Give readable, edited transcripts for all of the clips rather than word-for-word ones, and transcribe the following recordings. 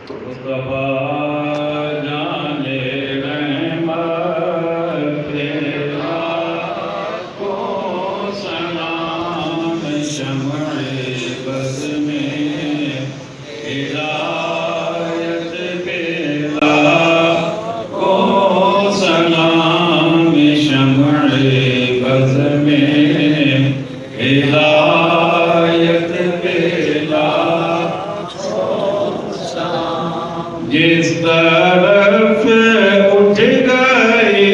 مصطفیٰ جانے رحمت تیرا کو سلام شمع بز میں ہدایت پیلا کو سلام شمع بز میں ہدایت پیلا جس طرف اٹھ گئی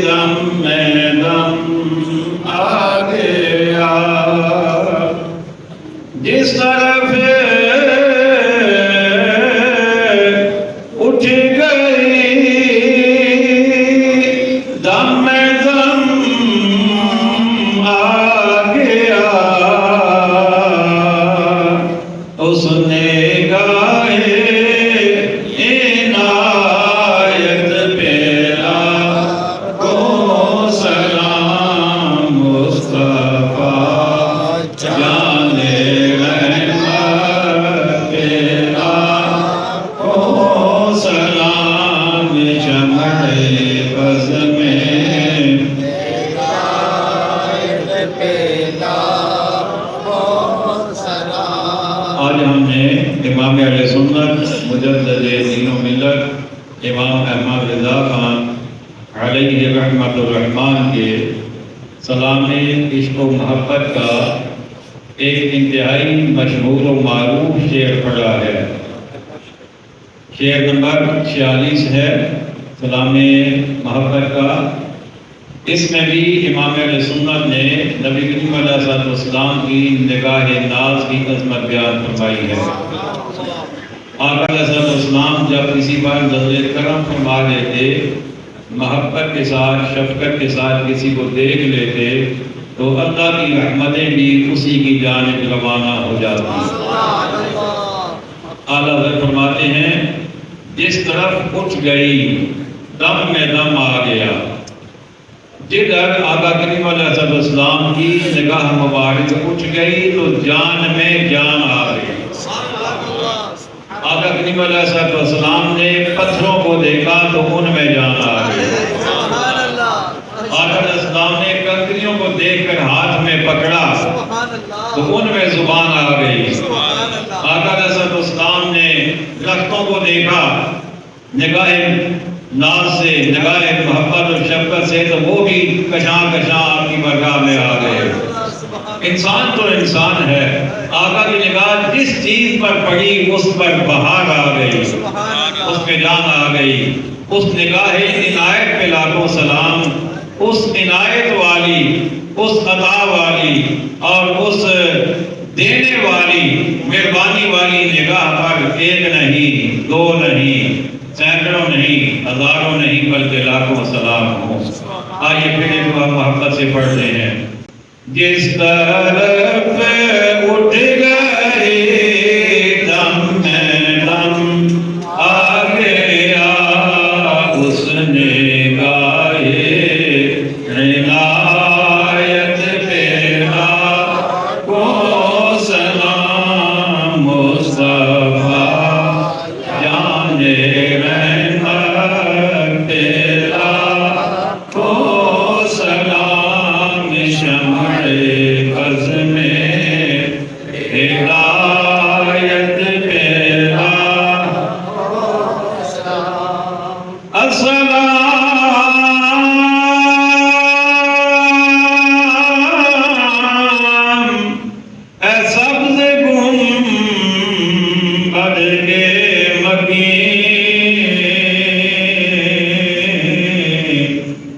دم میں دم آ گیا جس طرف اٹھ گئی دم میں دم آ گیا اس نے گائے عنایت پیلا کو سلام مصطفیٰ جانے رحمت پیلا کو سلام شمع بز میں ہدایت پیلا کو سلام۔ آج ہم نے امام اہل سنت مجدد دین و ملت امام احمد رضا خان علیہ رحمت الرحمن کے سلام عشق و محبت کا ایک انتہائی مشہور و معروف شعر پڑھا ہے۔ شعر نمبر 46 ہے سلام محبت کا۔ اس میں بھی امام اہل سنت نے نبی کریم علیہ السلام کی نگاہ ناز کی عظمت بیان فرمائی ہے۔ آقا علیہ السلام جب کسی بار نظر کرم فرما لیتے، محبت کے ساتھ شفقت کے ساتھ کسی کو دیکھ لیتے تو اللہ کی رحمتیں بھی اسی کی جانب روانہ ہو جاتی ہیں۔ اعلیٰ حضرت فرماتے ہیں جس طرف اٹھ گئی دم میں دم آ گیا۔ جدھر آقا کریم علیہ السلام کی نگاہ مبارک اٹھ گئی تو جان میں جان آ گئی۔ آقا کریم علیہ السلام نے پتھروں کو دیکھا تو ان میں جان آ گئی۔ آقا علیہ السلام نے کنکریوں کو دیکھ کر ہاتھ میں پکڑا تو ان میں زبان آ گئی۔ آقا علیہ السلام نے درختوں کو دیکھا نگاہ ناز سے، نگاہ محبت اور شفقت سے، تو وہ بھی کشاں کشاں آپ کی برگاہ میں آ گئے۔ انسان تو انسان ہے، آقا کی نگاہ جس چیز پر پڑی اس پر بہار آ گئی، اس میں جان آ گئی۔ اس نگاہ عنایت پہ لاکھوں سلام، اس عنایت والی، اس عطا والی اور اس دینے والی مہربانی والی نگاہ پر ایک نہیں، دو نہیں، سینکڑوں نہیں، ہزاروں نہیں، بلکہ لاکھوں سلام ہوں۔ آئیے پھر ایک بار محبت سے پڑھتے ہیں۔ جس طرف اٹھ گئی دم میں دم آ گیا اس نے گائے عنایت پیلا کو سلام مصطفیٰ جانے رحمت پیلا کو سلام شمع بز میں ہدایت پیلا السلام اے سبز گنبد کے مکین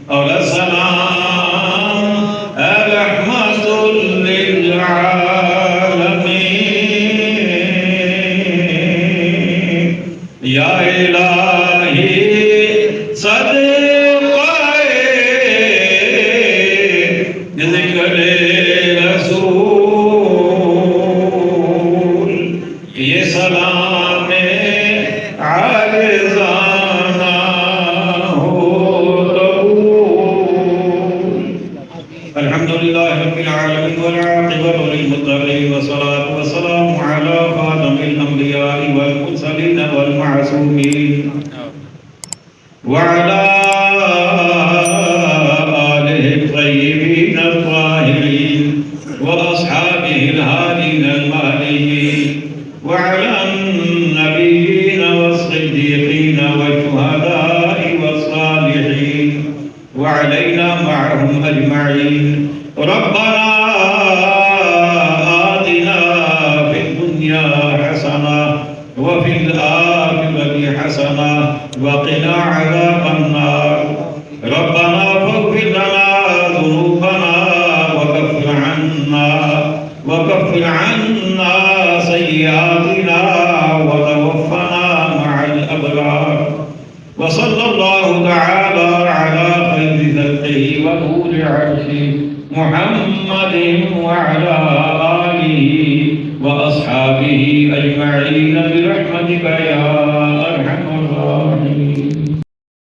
اور السلام اے رحمت للعالمین یا الہی صدقائے ذکر رسول یہ سلام عارضانہ ہو قبول۔ الحمدللہ رب العالمین والعاقبۃ للمتقین والصلاة والسلام علی خاتم الانبیاء والمرسلین الطاهرين والمعصومين وعلى آله الطيبين الطاهرين وأصحابه الهادين المهديين وعلى النبيين والصديقين والشهداء والصالحين وعلينا معهم أجمعين. ربنا آتنا في الدنيا حسنة وفي الآخرة حسنة وقنا عذاب النار. ربنا فاغفر لنا ذنوبنا وكفر عنا